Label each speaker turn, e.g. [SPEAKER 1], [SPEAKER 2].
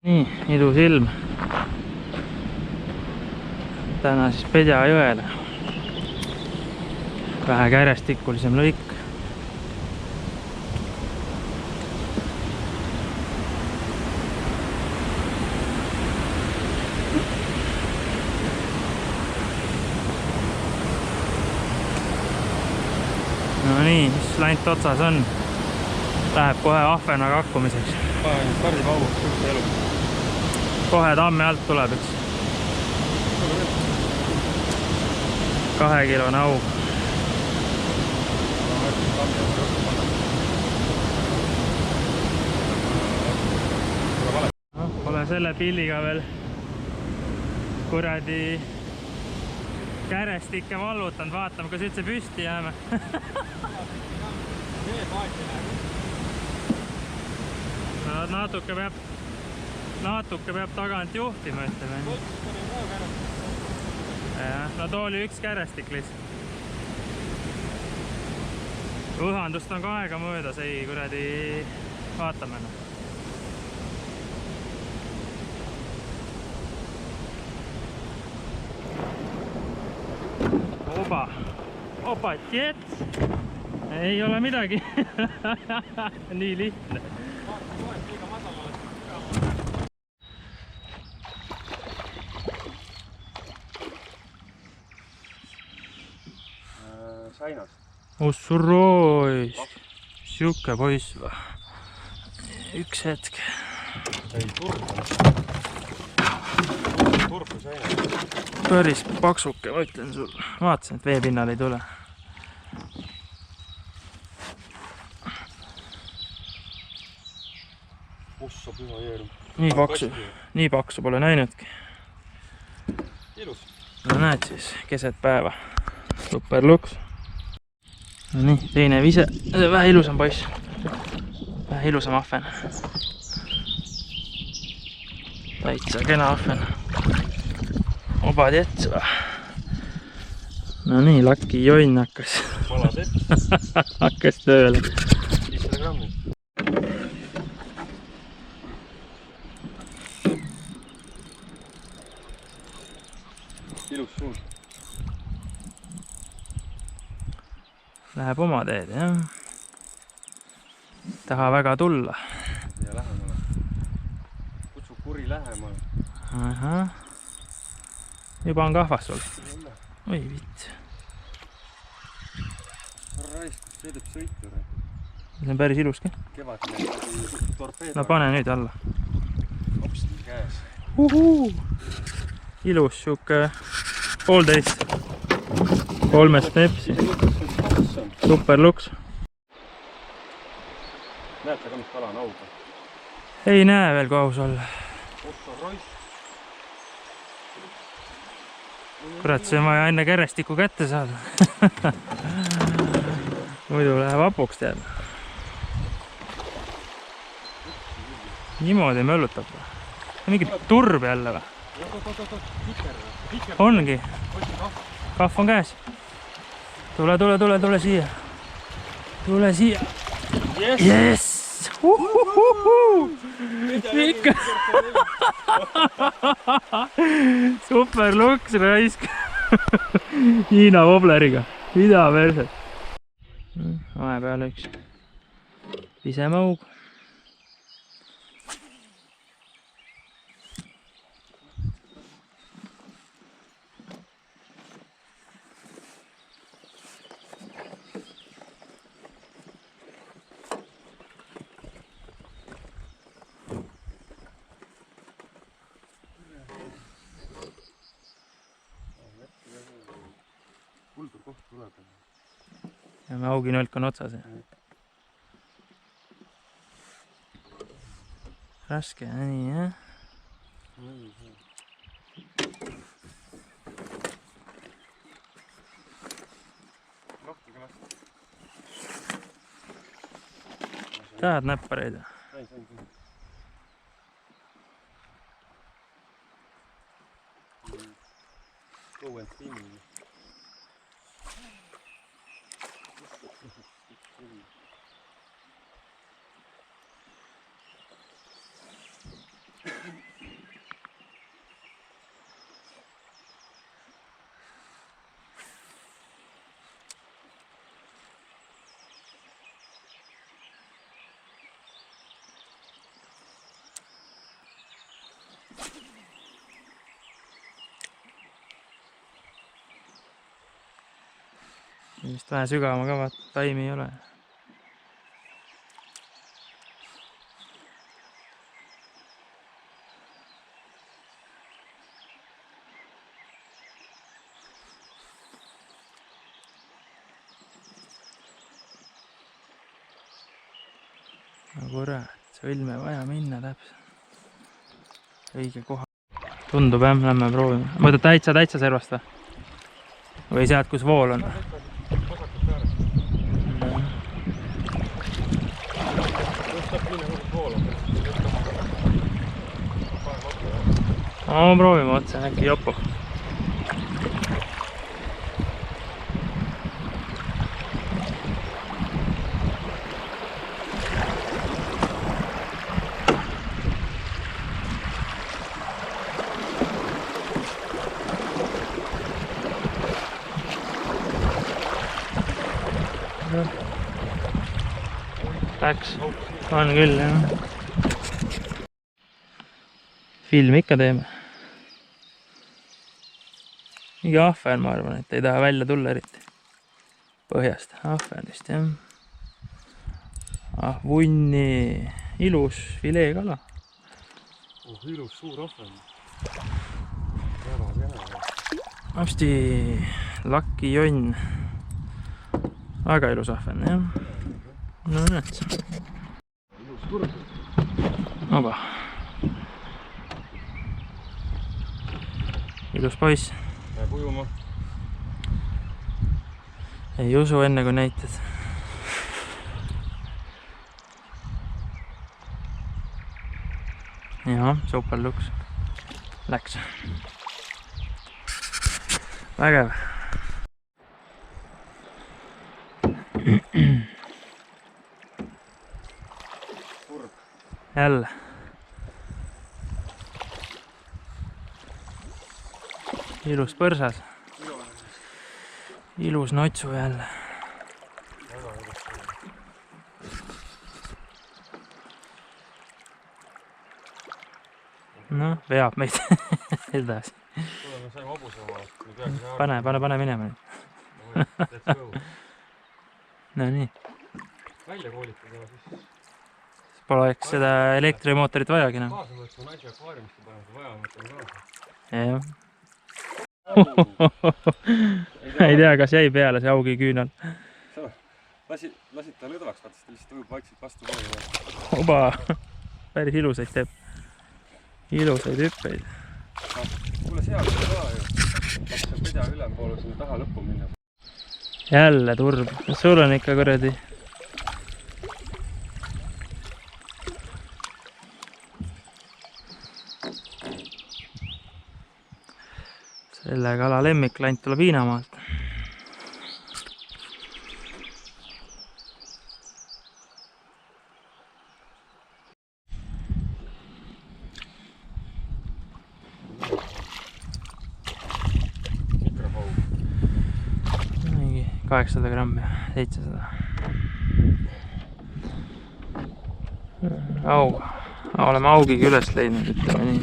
[SPEAKER 1] Nii, ilus ilm. Täna siis Pedja jõele. Vähe kärestikulisem lõik. No nii, mis läinud otsas on? Läheb kohe ahvena kakkumiseks.
[SPEAKER 2] Kardib auks, suhte elu.
[SPEAKER 1] Kohe tammi alt tuleb üks 2-kilone au. Pole selle pilliga veel kuradi kärestikke vallutanud, vaatame, kas üldse püsti jääme. Natuke peab tagant juhtima, ütleme. No too oli üks kärestik lihtsalt. Õhandust on ka aega möödas, ei kuradi vaatame. Opa, tjets! Ei ole midagi. Nii lihtne.
[SPEAKER 2] Sainast.
[SPEAKER 1] Ussuroi! Siuke poiss või? Üks hetk.
[SPEAKER 2] Ei, turku sainast.
[SPEAKER 1] Päris paksuke, ma ütlen sul. Vaatasin, et veepinnal ei tule.
[SPEAKER 2] Ussa püha jeerum.
[SPEAKER 1] Nii paksu pole näinudki.
[SPEAKER 2] Ilus.
[SPEAKER 1] No näed siis, keset päeva. Super luks. No nii, teine vise. Vähe ilusam poiss. Vähe ilusam ahven. Täitsa kena ahven. Oba tjets või? No nii, laki jonn hakkas. Hakkas tööle.
[SPEAKER 2] 500 grammi. Ilus suund.
[SPEAKER 1] Läheb oma teed, jah. Taha väga tulla.
[SPEAKER 2] Ja lähemale. Kutsu kuri lähemale.
[SPEAKER 1] Aha. Juba on kahvas sul. Oi vitt.
[SPEAKER 2] Raisk, kus sõidab sõitu.
[SPEAKER 1] See on päris iluski.
[SPEAKER 2] Kevadne torpeedo.
[SPEAKER 1] No pane nüüd alla.
[SPEAKER 2] Hops, käes.
[SPEAKER 1] Ilus siuke 1,5. 3 stepsi. Super luks.
[SPEAKER 2] Näed sa ka, mis kala on auga?
[SPEAKER 1] Ei näe veel, kui aus olla. Kurat, see on vaja enne kärestiku kätte saada. Muidu läheb hapuks tead. Niimoodi möllutab. Mingi turb jälle või? Ongi. Kahv on käes. Tule siia. Tule siia. Yes! Ikka. Super luks raisk. Hiina wobleriga. Mida perset. Vahepeal üks pisemaug.
[SPEAKER 2] Kuldur koht tuleb.
[SPEAKER 1] Ja me auginölk on otsas. Raske, nii jah. Tahad näppareid?
[SPEAKER 2] Sain. Go and see me.
[SPEAKER 1] vist vähe sügavama ka, vaata, taimi ei ole. No kurat, sõlme vaja minna täpselt. Õige koha. Tundub jah, lähme proovime. Mõtled täitsa servast või? Või sealt, kus vool on? No proovime otsa, äkki jopub. Läks, on küll jah. Filmi ikka teeme. Mingi ahven, ma arvan, et ei taha välja tulla eriti. Põhjast, ahvenist jah. Vunni, ilus fileekala.
[SPEAKER 2] Ilus suur ahven. Väga kena.
[SPEAKER 1] Hästi laki jonn. Väga ilus ahven jah. No näed sa.
[SPEAKER 2] Ilus turg.
[SPEAKER 1] Oba. Ilus poiss.
[SPEAKER 2] Läheb ujuma.
[SPEAKER 1] Ei usu enne kui näitad. Jah, super luks. Läks. Vägev. Jälle. Ilus põrsas. Ilus notsu jälle. No, veab meid edasi.
[SPEAKER 2] Me saime hobusema.
[SPEAKER 1] Pane minema. No nii.
[SPEAKER 2] Välja koolitada siis.
[SPEAKER 1] Poleks seda elektrimootorit vajagi.
[SPEAKER 2] Kaasa võtma naisi akvaariumist ja panema vaja võtma
[SPEAKER 1] kaasa. Ei tea, kas jäi peale see augi küünal.
[SPEAKER 2] Lasid ta lõdvaks, vaatast ta lihtsalt ujub vaikselt vastu voolu.
[SPEAKER 1] Oba, päris ilusaid teeb. Ilusaid hüppeid.
[SPEAKER 2] Kuule seal on ka ju. Laks saab pedja ülempoole sinna taha lõppu minna.
[SPEAKER 1] Jälle turb. Sul on ikka kuradi. Selle kala lemmiklant tuleb Hiinamaalt. Mingi 800 grammi, 700. Oleme augiga üles leidnud, ütleme nii.